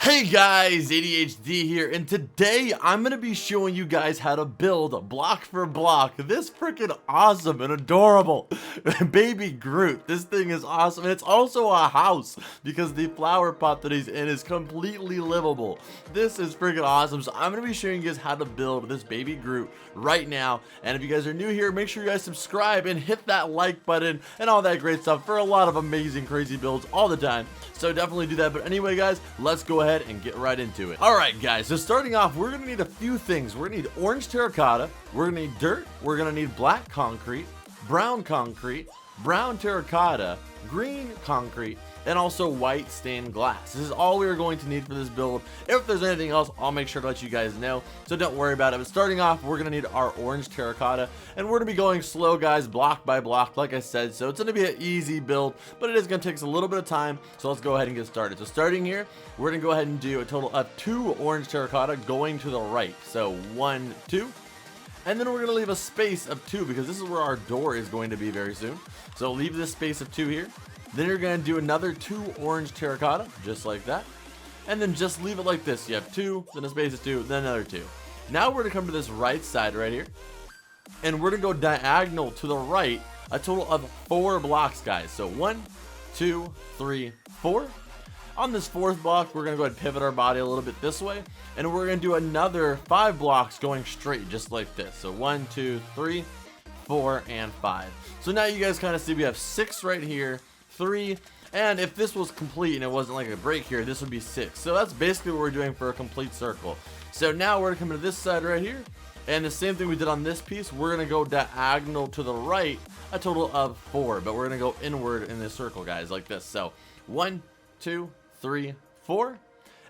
Hey guys, ADHD here, and today I'm going to be showing you guys how to build block for block this freaking awesome and adorable Baby Groot. This thing is awesome, and it's also a house because the flower pot that he's in is completely livable. This is freaking awesome, so I'm going to be showing you guys how to build this Baby Groot right now, and if you guys are new here, make sure you guys subscribe and hit that like button and all that great stuff for a lot of amazing, crazy builds all the time, so definitely do that. But anyway guys, let's go ahead and get right into it. Alright guys, so starting off, we're gonna need a few things. We're gonna need orange terracotta, we're gonna need dirt, we're gonna need black concrete, brown terracotta, green concrete, and also white stained glass. This is all we are going to need for this build. If there's anything else, I'll make sure to let you guys know, so don't worry about it. But starting off, we're gonna need our orange terracotta, and we're gonna be going slow guys, block by block like I said, so it's gonna be an easy build, but it is gonna take us a little bit of time, so let's go ahead and get started. So starting here, we're gonna go ahead and do a total of 2 orange terracotta going to the right. So 1, 2. And then we're going to leave a space of 2 because this is where our door is going to be very soon. So leave this space of 2 here. Then you're going to do another 2 orange terracotta, just like that. And then just leave it like this. You have 2, then a space of 2, then another 2. Now we're going to come to this right side right here. And we're going to go diagonal to the right, a total of 4 blocks, guys. So 1, 2, 3, 4. On this 4th block, we're going to go ahead and pivot our body a little bit this way, and we're going to do another 5 blocks going straight, just like this. So 1, 2, 3, 4, and 5. So now you guys kind of see we have 6 right here, 3, and if this was complete and it wasn't like a break here, this would be 6. So that's basically what we're doing for a complete circle. So now we're going to come to this side right here, and the same thing we did on this piece, we're going to go diagonal to the right, a total of 4, but we're going to go inward in this circle, guys, like this. So 1, 2, 3, 4,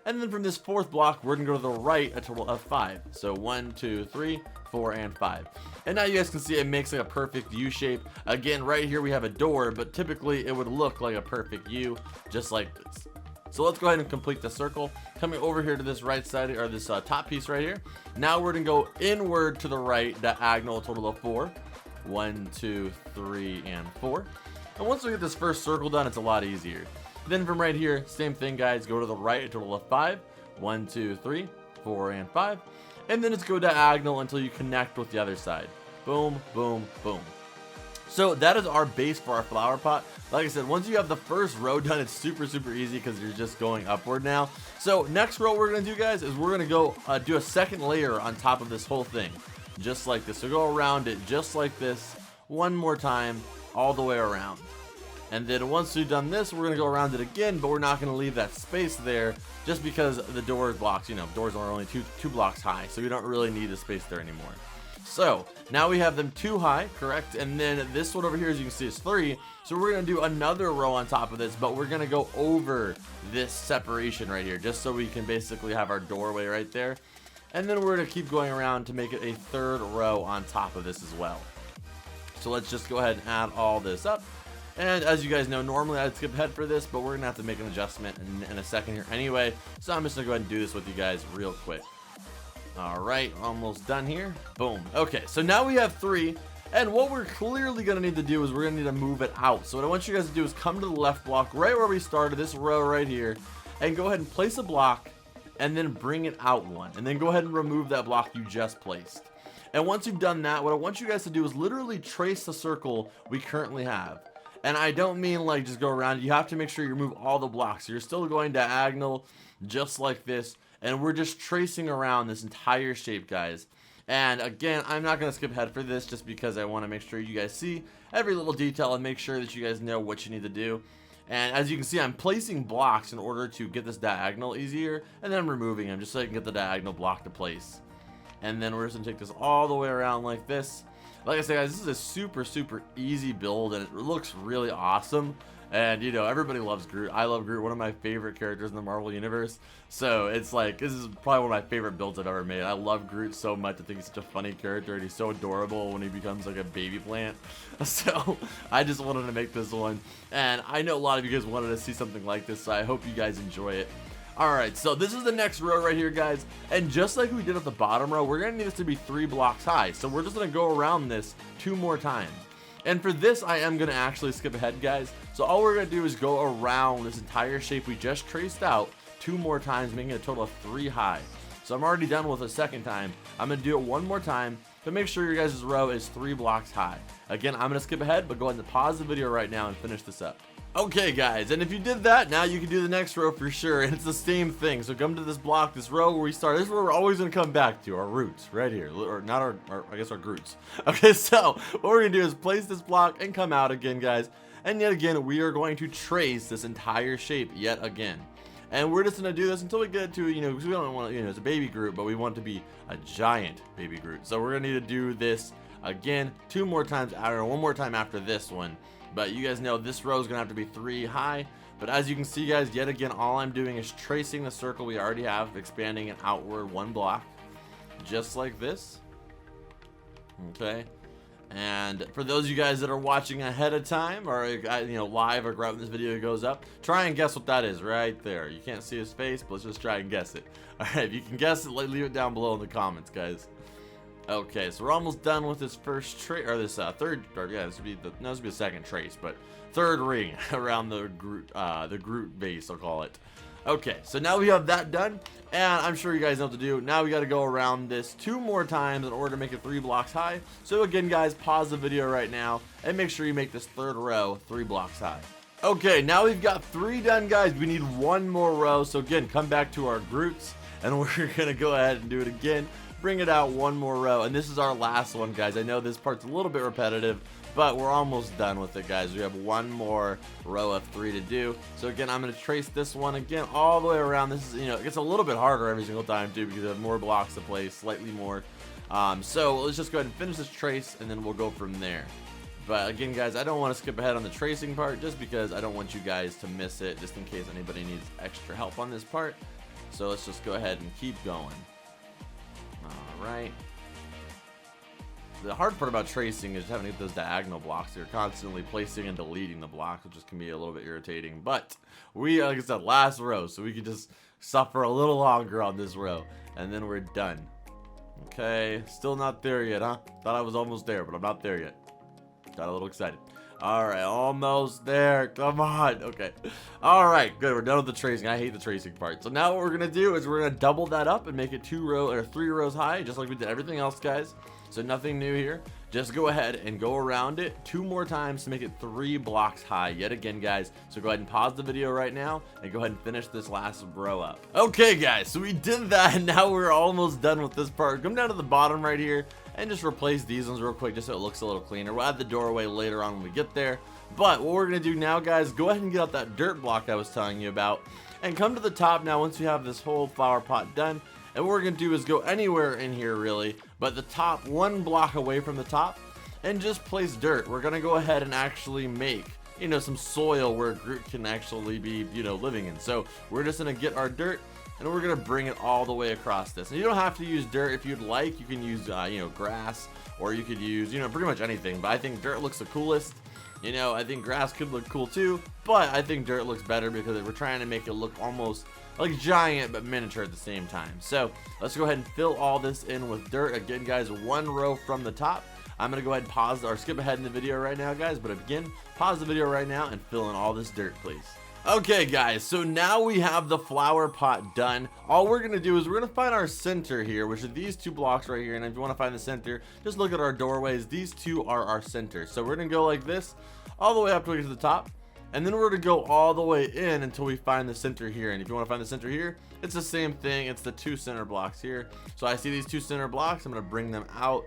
and then from this 4th block we're gonna go to the right, a total of 5. So 1, 2, 3, 4, and 5. And now you guys can see it makes like a perfect U shape. Again, right here we have a door, but typically it would look like a perfect U, just like this. So let's go ahead and complete the circle. Coming over here to this right side, or this top piece right here. Now we're gonna go inward to the right, diagonal, a total of 4. 1, 2, 3, and 4. And once we get this first circle done, it's a lot easier. Then from right here, same thing guys, go to the right, a total of 5. 1, 2, 3, 4, and 5. And then it's go diagonal until you connect with the other side. Boom, boom, boom. So that is our base for our flower pot. Like I said, once you have the first row done, it's super easy because you're just going upward now. So next row we're going to do guys is we're going to go do a second layer on top of this whole thing. Just like this. So go around it just like this one more time all the way around. And then once we've done this, we're going to go around it again, but we're not going to leave that space there just because the door blocks, you know, doors are only two blocks high, so we don't really need the space there anymore. So now we have them 2 high, correct? And then this one over here, as you can see, is 3. So we're going to do another row on top of this, but we're going to go over this separation right here, just so we can basically have our doorway right there. And then we're going to keep going around to make it a 3rd row on top of this as well. So let's just go ahead and add all this up. And as you guys know, normally I'd skip ahead for this, but we're going to have to make an adjustment in a second here anyway. So I'm just going to go ahead and do this with you guys real quick. Alright, almost done here. Boom. Okay, so now we have 3. And what we're clearly going to need to do is we're going to need to move it out. So what I want you guys to do is come to the left block right where we started, this row right here. And go ahead and place a block and then bring it out 1. And then go ahead and remove that block you just placed. And once you've done that, what I want you guys to do is literally trace the circle we currently have. And I don't mean like just go around. You have to make sure you remove all the blocks. You're still going diagonal just like this. And we're just tracing around this entire shape, guys. And again, I'm not going to skip ahead for this just because I want to make sure you guys see every little detail and make sure that you guys know what you need to do. And as you can see, I'm placing blocks in order to get this diagonal easier. And then I'm removing them just so I can get the diagonal block to place. And then we're just going to take this all the way around like this. Like I said, guys, this is a super easy build, and it looks really awesome. And, you know, everybody loves Groot. I love Groot, one of my favorite characters in the Marvel Universe. So it's like, this is probably one of my favorite builds I've ever made. I love Groot so much. I think he's such a funny character, and he's so adorable when he becomes like a baby plant. So I just wanted to make this one. And I know a lot of you guys wanted to see something like this, so I hope you guys enjoy it. Alright, so this is the next row right here, guys, and just like we did at the bottom row, we're going to need this to be 3 blocks high, so we're just going to go around this 2 more times. And for this, I am going to actually skip ahead, guys, so all we're going to do is go around this entire shape we just traced out 2 more times, making it a total of 3 high. So I'm already done with the second time. I'm going to do it one more time, but make sure your guys' row is 3 blocks high. Again, I'm going to skip ahead, but go ahead and pause the video right now and finish this up. Okay guys, and if you did that, now you can do the next row for sure, and it's the same thing. So come to this block, this row where we start. This is where we're always going to come back to, our roots, right here. Or not our I guess our Groots. Okay, so what we're going to do is place this block and come out again, guys. And yet again, we are going to trace this entire shape yet again. And we're just going to do this until we get to, because we don't want to, it's a baby Groot, but we want it to be a giant baby Groot. So we're going to need to do this again 2 more times, I don't know, 1 more time after this one. But you guys know this row is going to have to be 3 high. But as you can see, guys, yet again, all I'm doing is tracing the circle we already have, expanding it outward 1 block, just like this. Okay. And for those of you guys that are watching ahead of time, or live, or right when this video goes up, try and guess what that is right there. You can't see his face, but let's just try and guess it. All right, if you can guess it, leave it down below in the comments, guys. Okay, so we're almost done with this first trace, or this third, or yeah, this would be the second trace, but third ring around the Groot base, I'll call it. Okay, so now we have that done, and I'm sure you guys know what to do. Now we got to go around this 2 more times in order to make it 3 blocks high. So again, guys, pause the video right now and make sure you make this third row 3 blocks high. Okay, now we've got 3 done, guys. We need 1 more row. So again, come back to our Groots, and we're gonna go ahead and do it again. Bring it out 1 more row, and this is our last one, guys. I know this part's a little bit repetitive, but we're almost done with it, guys. We have 1 more row of 3 to do. So again, I'm going to trace this one again all the way around. This is, it gets a little bit harder every single time too, because I have more blocks to place, slightly more. So let's just go ahead and finish this trace, and then we'll go from there. But again, guys, I don't want to skip ahead on the tracing part, just because I don't want you guys to miss it, just in case anybody needs extra help on this part. So let's just go ahead and keep going. Alright. The hard part about tracing is having to get those diagonal blocks. You're constantly placing and deleting the blocks, which can be a little bit irritating. But we, like I said, last row, so we can just suffer a little longer on this row, and then we're done. Okay, still not there yet, huh? Thought I was almost there, but I'm not there yet. Got a little excited. Alright, almost there. Come on. Okay. Alright, good. We're done with the tracing. I hate the tracing part. So now what we're going to do is we're going to double that up and make it 3 rows high, just like we did everything else, guys. So nothing new here. Just go ahead and go around it 2 more times to make it 3 blocks high yet again, guys. So go ahead and pause the video right now and go ahead and finish this last row up. Okay, guys, so we did that, and now we're almost done with this part. Come down to the bottom right here and just replace these ones real quick, just so it looks a little cleaner. We'll add the doorway later on when we get there. But what we're going to do now, guys, go ahead and get out that dirt block I was telling you about, and come to the top now once you have this whole flower pot done. And what we're going to do is go anywhere in here, really, but the top 1 block away from the top, and just place dirt. We're going to go ahead and actually make, some soil where Groot can actually be, living in. So we're just going to get our dirt, and we're going to bring it all the way across this. And you don't have to use dirt if you'd like. You can use, grass, or you could use, pretty much anything. But I think dirt looks the coolest. I think grass could look cool too, but I think dirt looks better because we're trying to make it look almost like giant but miniature at the same time. So let's go ahead and fill all this in with dirt. Again, guys, 1 row from the top. I'm going to go ahead and pause or skip ahead in the video right now, guys. But again, pause the video right now and fill in all this dirt, please. Okay, guys, so now we have the flower pot done. All we're going to do is we're going to find our center here, which are these 2 blocks right here. And if you want to find the center, just look at our doorways. These 2 are our center. So we're going to go like this all the way up to the top. And then we're going to go all the way in until we find the center here. And if you want to find the center here, it's the same thing. It's the 2 center blocks here. So I see these 2 center blocks. I'm going to bring them out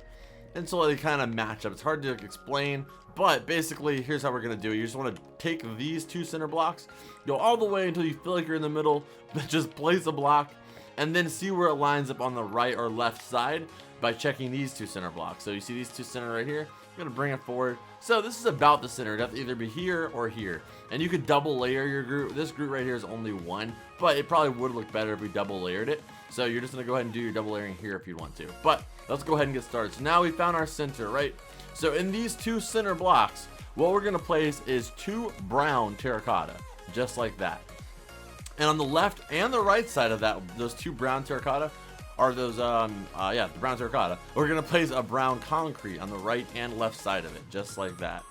until they kind of match up. It's hard to explain, but basically here's how we're going to do it. You just want to take these 2 center blocks, go all the way until you feel like you're in the middle, but just place a block, and then see where it lines up on the right or left side by checking these 2 center blocks. So you see these 2 center right here. I'm going to bring it forward. So this is about the center. It have to either be here or here. And you could double layer your Groot. This Groot right here is only 1, but it probably would look better if we double layered it. So you're just going to go ahead and do your double layering here if you want to. But let's go ahead and get started. So now we found our center, right? So in these 2 center blocks, what we're going to place is 2 brown terracotta, just like that. And on the left and the right side of that, those 2 brown terracotta are those, the brown terracotta. We're going to place a brown concrete on the right and left side of it, just like that.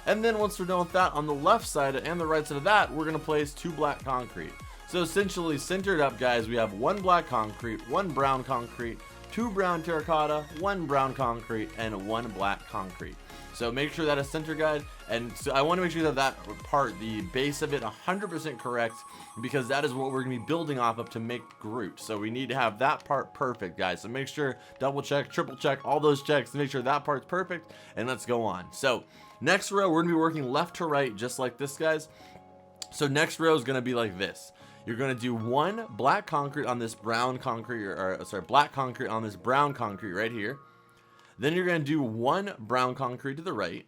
And then once we're done with that, on the left side and the right side of that, we're going to place 2 black concrete. So essentially, centered up, guys, we have 1 black concrete, 1 brown concrete, 2 brown terracotta, 1 brown concrete, and 1 black concrete. So make sure that is center, guys, and so I want to make sure that that part, the base of it, 100% correct, because that is what we're going to be building off of to make Groot. So we need to have that part perfect, guys. So make sure, double check, triple check, all those checks to make sure that part's perfect, and let's go on. So next row, we're going to be working left to right, just like this, guys. So next row is going to be like this. You're going to do 1 black concrete on this brown concrete, or sorry, black concrete on this brown concrete right here. Then you're going to do 1 brown concrete to the right,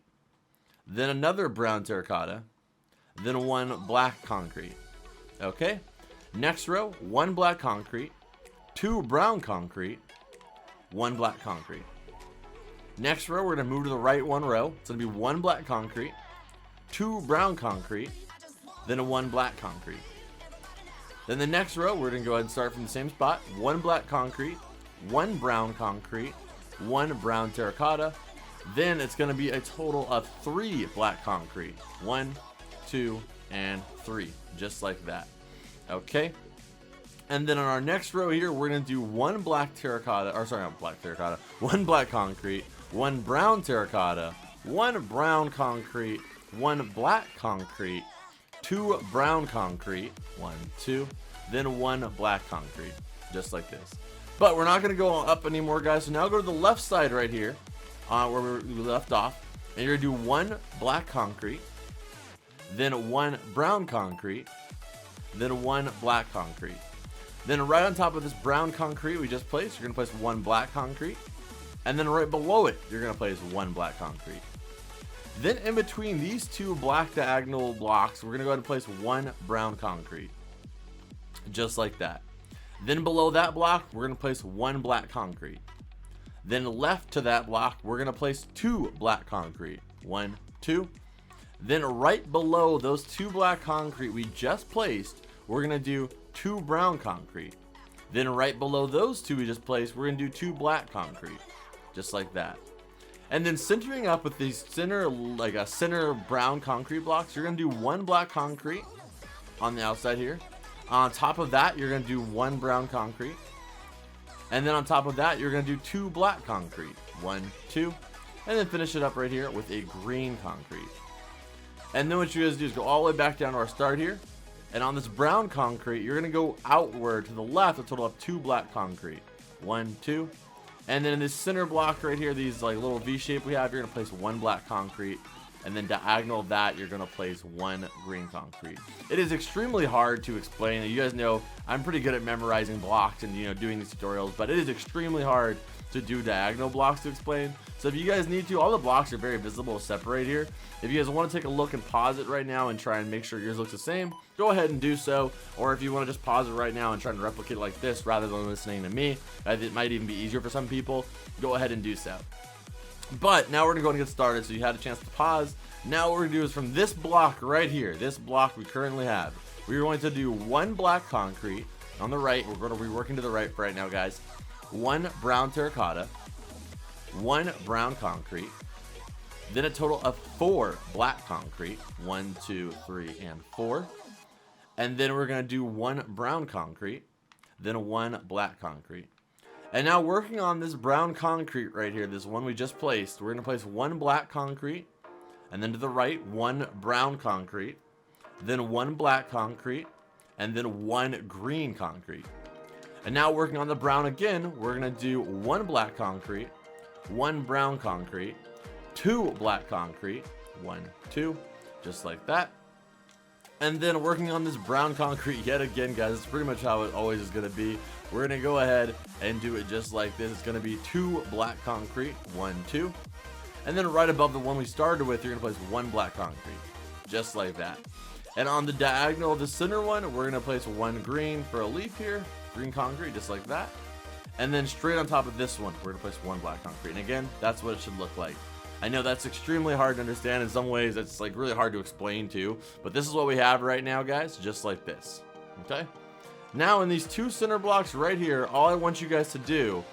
then another brown terracotta, then 1 black concrete. Okay? Next row, 1 black concrete, 2 brown concrete, 1 black concrete. Next row, we're going to move to the right 1 row. It's going to be 1 black concrete, 2 brown concrete, then 1 black concrete. Then the next row, we're going to go ahead and start from the same spot. 1 black concrete, 1 brown concrete, 1 brown terracotta. Then it's going to be a total of 3 black concrete. 1, 2, and 3. Just like that. Okay? And then on our next row here, we're going to do 1 black terracotta, or sorry, not black terracotta, 1 black concrete, 1 brown terracotta, 1 brown concrete, 1 black concrete, 2 brown concrete, 1, 2, then 1 black concrete. Just like this. But we're not going to go up anymore, guys. So now go to the left side right here, where we left off. And you're going to do 1 black concrete, then 1 brown concrete, then 1 black concrete. Then right on top of this brown concrete we just placed, you're going to place 1 black concrete. And then right below it, you're going to place 1 black concrete. Then in between these 2 black diagonal blocks, we're going to go ahead and place 1 brown concrete. Just like that. Then below that block, we're going to place 1 black concrete. Then left to that block, we're going to place 2 black concrete. 1, 2. Then right below those 2 black concrete we just placed, we're going to do 2 brown concrete. Then right below those 2 we just placed, we're going to do 2 black concrete. Just like that. And then centering up with these center brown concrete blocks, you're going to do 1 black concrete on the outside here. On top of that, you're going to do 1 brown concrete. And then on top of that, you're going to do 2 black concrete. 1, 2. And then finish it up right here with a green concrete. And then what you guys do is go all the way back down to our start here. And on this brown concrete, you're going to go outward to the left, a total of 2 black concrete. 1, 2. And then in this center block right here, these like little V shape we have, you're going to place 1 black concrete. And then diagonal of that, you're going to place 1 green concrete. It is extremely hard to explain. You guys know I'm pretty good at memorizing blocks and doing these tutorials, but it is extremely hard to do diagonal blocks to explain. So if you guys need to, all the blocks are very visible to separate here. If you guys want to take a look and pause it right now and try and make sure yours looks the same, go ahead and do so. Or if you want to just pause it right now and try and replicate it like this rather than listening to me, it might even be easier for some people, go ahead and do so. But now we're going to go and get started, so you had a chance to pause. Now what we're going to do is from this block right here, this block we currently have, we're going to do 1 black concrete on the right. We're going to be working to the right right now, guys. 1 brown terracotta, 1 brown concrete, then a total of 4 black concrete. 1, 2, 3, and 4. And then we're going to do 1 brown concrete, then 1 black concrete. And now working on this brown concrete right here, this one we just placed, we're going to place 1 black concrete, and then to the right, 1 brown concrete, then 1 black concrete, and then 1 green concrete. And now working on the brown again, we're going to do 1 black concrete, 1 brown concrete, 2 black concrete, 1, 2, just like that. And then working on this brown concrete yet again, guys, it's pretty much how it always is going to be. We're going to go ahead and do it just like this. It's going to be 2 black concrete, 1, 2. And then right above the one we started with, you're going to place 1 black concrete, just like that. And on the diagonal of the center one, we're going to place 1 green for a leaf here, green concrete, just like that. And then straight on top of this one, we're going to place 1 black concrete. And again, that's what it should look like. I know that's extremely hard to understand. In some ways, it's like really hard to explain too. But this is what we have right now, guys, just like this. Okay? Now in these 2 center blocks right here, all I want you guys to do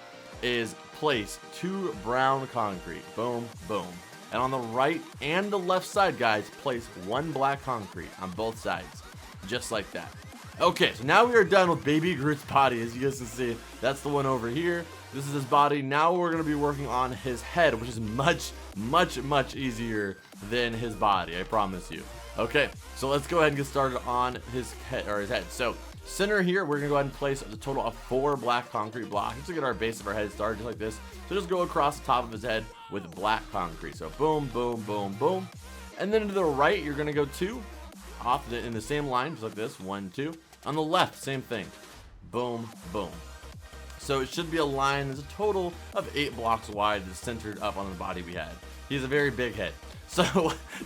is place 2 brown concrete. Boom, boom. And on the right and the left side, guys, place 1 black concrete on both sides. Just like that. Okay, so now we are done with Baby Groot's body. As you guys can see, that's the one over here. This is his body. Now we're going to be working on his head, which is much easier than his body, I promise you. Okay, so let's go ahead and get started on his head. So center here, we're going to go ahead and place a total of 4 black concrete blocks just to get our base of our head started, just like this. So just go across the top of his head with black concrete. So boom, boom, boom, boom. And then to the right, you're going to go 2 off in the same line, just like this. 1, 2. On the left, same thing. Boom, boom. So it should be a line that's a total of 8 blocks wide that's centered up on the body we had. He has a very big head. So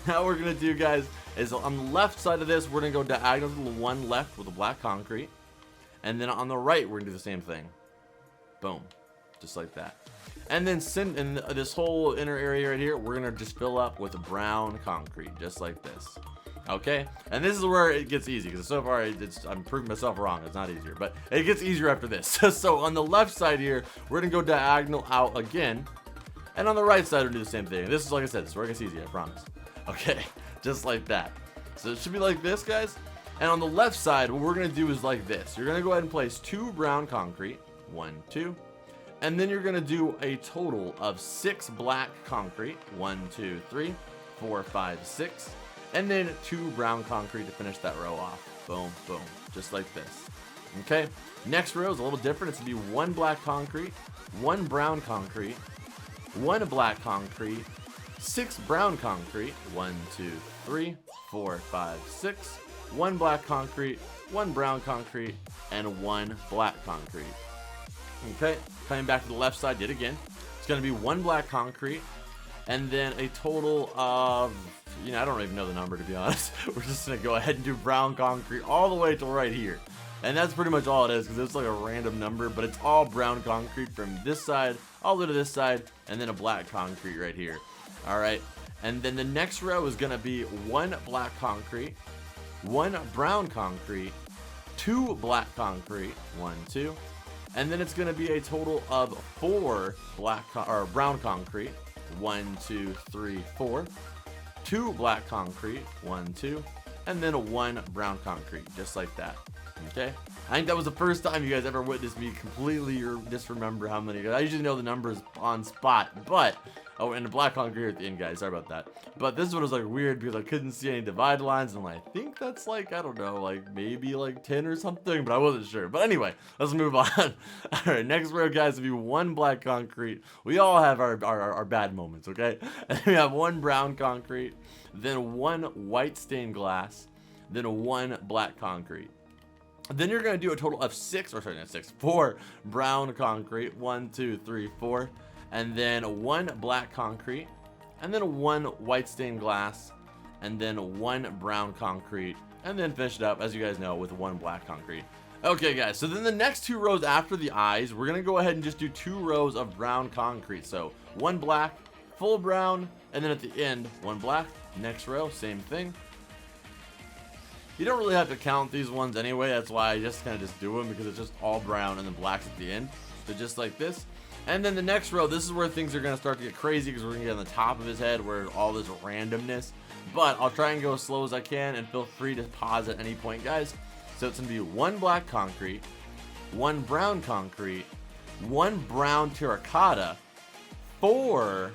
now what we're going to do, guys, is on the left side of this, we're going to go diagonal to the one left with the black concrete. And then on the right, we're going to do the same thing. Boom. Just like that. And then in this whole inner area right here, we're going to just fill up with brown concrete, just like this. Okay, and this is where it gets easy, because so far I'm proving myself wrong. It's not easier, but it gets easier after this. So on the left side here, we're gonna go diagonal out again, and on the right side we'll do the same thing. This is, like I said, this is where it gets easy, I promise. Okay, just like that. So it should be like this, guys. And on the left side, what we're gonna do is like this. You're gonna go ahead and place 2 brown concrete, 1, 2, and then you're gonna do a total of 6 black concrete, 1, 2, 3, 4, 5, 6. And then 2 brown concrete to finish that row off. Boom, boom, just like this. Okay, next row is a little different. It's gonna be 1 black concrete, 1 brown concrete, 1 black concrete, 6 brown concrete, 1, 2, 3, 4, 5, 6, 1 black concrete, 1 brown concrete, and 1 black concrete. Okay, coming back to the left side yet again. It's gonna be 1 black concrete, and then a total of, I don't even know the number, to be honest. We're just gonna go ahead and do brown concrete all the way to right here. And that's pretty much all it is, because it's like a random number, but it's all brown concrete from this side all the way to this side, and then a black concrete right here. All right, and then the next row is gonna be 1 black concrete, 1 brown concrete, 2 black concrete, 1, 2, and then it's gonna be a total of 4 brown concrete, 1, 2, 3, 4. 2 black concrete, 1, 2, and then 1 brown concrete, just like that. Okay, I think that was the first time you guys ever witnessed me completely or disremember how many. I usually know the numbers on spot, but and the black concrete at the end, guys, sorry about that. But this one was like weird because I couldn't see any divide lines, and I think that's like, I don't know, like maybe like 10 or something, but I wasn't sure. But anyway, let's move on. All right, next row, guys, will be 1 black concrete. We all have our bad moments, okay? And we have 1 brown concrete, then 1 white stained glass, then 1 black concrete. Then you're going to do a total of 4 brown concrete, 1, 2, 3, 4, and then 1 black concrete, and then 1 white stained glass, and then 1 brown concrete, and then finish it up, as you guys know, with 1 black concrete. Okay, guys, so then the next 2 rows after the eyes, we're going to go ahead and just do 2 rows of brown concrete. So 1 black, full brown, and then at the end, 1 black. Next row, same thing. You don't really have to count these ones anyway, that's why I just kind of just do them, because it's just all brown and then blacks at the end. So just like this. And then the next row, this is where things are going to start to get crazy, because we're going to get on the top of his head where all this randomness. But I'll try and go as slow as I can, and feel free to pause at any point, guys. So it's going to be 1 black concrete, 1 brown concrete, 1 brown terracotta, 4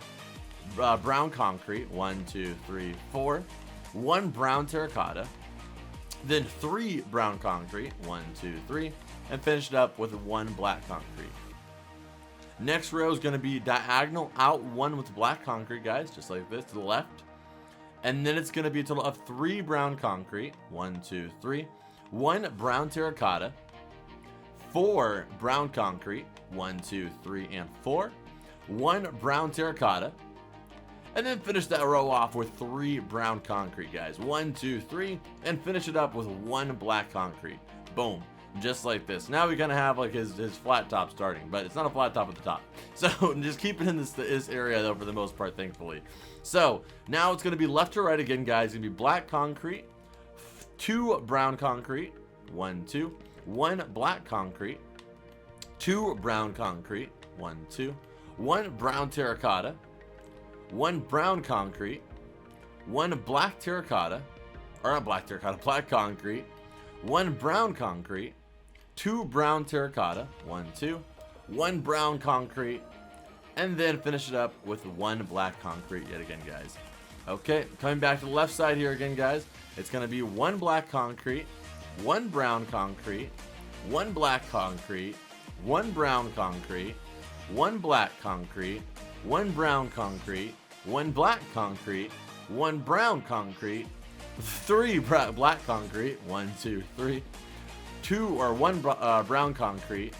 brown concrete, 1, 2, 3, 4, 1 brown terracotta, then 3 brown concrete, 1, 2, 3, and finish it up with 1 black concrete. Next row is going to be diagonal out 1 with black concrete, guys, just like this to the left. And then it's going to be a total of 3 brown concrete, 1, 2, 3, 1 brown terracotta, 4 brown concrete, 1, 2, 3, and 4, 1 brown terracotta, and then finish that row off with 3 brown concrete, guys. 1, 2, 3, and finish it up with 1 black concrete. Boom. Just like this. Now we kind of have like his flat top starting, but it's not a flat top at the top. So just keep it in this area though for the most part, thankfully. So now it's going to be left to right again, guys. It's going to be black concrete, 2 brown concrete, 1, 2, 1 black concrete, 2 brown concrete, 1, 2, 1 brown terracotta, 1 brown concrete, 1 black terracotta, or not black terracotta, black concrete, 1 brown concrete, 2 brown terracotta, 1, 2, 1 brown concrete, and then finish it up with 1 black concrete yet again, guys. Okay, coming back to the left side here again, guys. It's going to be 1 black concrete, 1 brown concrete, 1 black concrete, 1 brown concrete, 1 black concrete, 1 brown concrete, 1 black concrete, 1 brown concrete, 3 black concrete, 1, 2, 3, 1 brown concrete,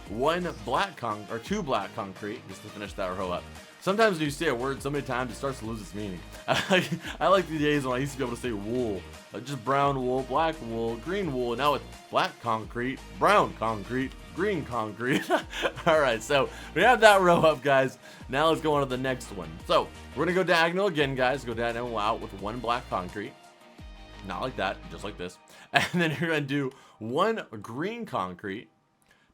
1 black or 2 black concrete, just to finish that row up. Sometimes when you say a word so many times, it starts to lose its meaning. I like the days when I used to be able to say wool. Just brown wool, black wool, green wool. Now it's black concrete, brown concrete, green concrete. Alright, so we have that row up, guys. Now let's go on to the next one. So we're going to go diagonal again, guys. Go diagonal out with 1 black concrete. Not like that, just like this. And then you're going to do 1 green concrete,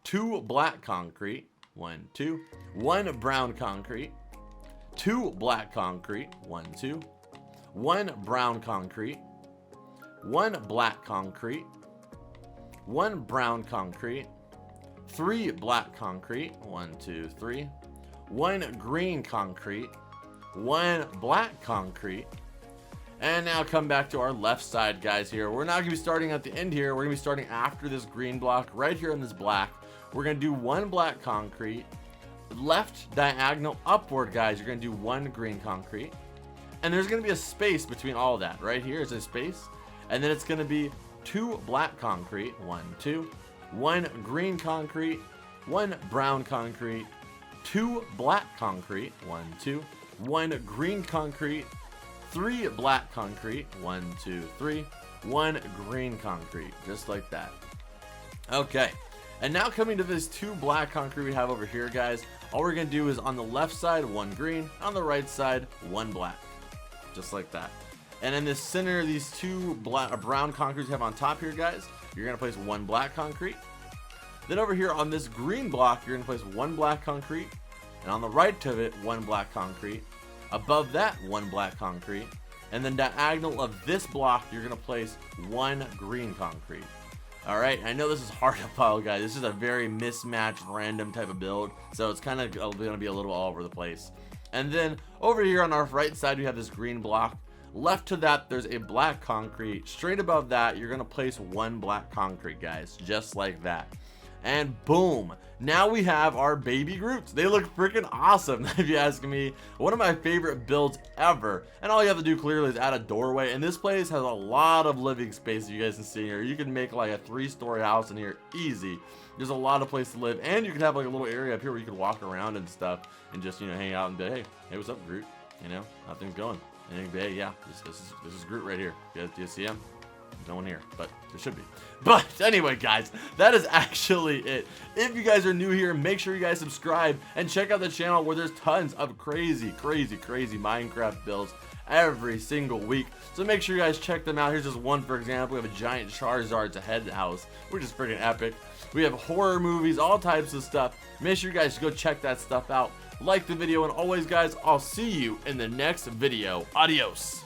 2 black concrete, 1, 2, 1 brown concrete, 2 black concrete, 1, 2, 1 brown concrete, 1 black concrete, 1 brown concrete, 3 black concrete, 1, 2, 3, 1 green concrete, 1 black concrete. And now come back to our left side, guys, here. We're not going to be starting at the end here. We're going to be starting after this green block, right here in this black. We're going to do 1 black concrete. Left diagonal upward, guys, you're going to do 1 green concrete. And there's going to be a space between all of that. Right here is a space. And then it's going to be 2 black concrete, 1, 2, 1 green concrete, 1 brown concrete, 2 black concrete, 1, 2, 1 green concrete, 3 black concrete, 1, 2, 3, 1 green concrete, just like that. Okay, and now coming to this 2 black concrete we have over here, guys, all we're going to do is on the left side 1 green, on the right side 1 black, just like that. And in the center, these 2 brown concretes we have on top here, guys, you're going to place 1 black concrete. Then over here on this green block, you're going to place 1 black concrete, and on the right of it 1 black concrete. Above that, 1 black concrete, and then diagonal of this block, you're gonna place 1 green concrete. All right, I know this is hard to follow, guys. This is a very mismatched, random type of build, so it's kind of gonna be a little all over the place. And then over here on our right side, we have this green block. Left to that, there's a black concrete. Straight above that, you're gonna place 1 black concrete, guys, just like that. And boom, now we have our baby Groots. They look freaking awesome, if you ask me. One of my favorite builds ever. And all you have to do clearly is add a doorway. And this place has a lot of living space, you guys can see here. You can make like a 3-story house in here easy. There's a lot of place to live. And you can have like a little area up here where you can walk around and stuff and just, you know, hang out and be, hey, what's up, Groot? You know, how things going? And you can be, hey, yeah, this is Groot right here. Do you see him? No one here, but there should be. But anyway, guys, that is actually it. If you guys are new here, make sure you guys subscribe and check out the channel where there's tons of crazy Minecraft builds every single week. So make sure you guys check them out. Here's just one, for example. We have a giant Charizard's head house, which is freaking epic. We have horror movies, all types of stuff. Make sure you guys go check that stuff out. Like the video, and always, guys, I'll see you in the next video. Adios.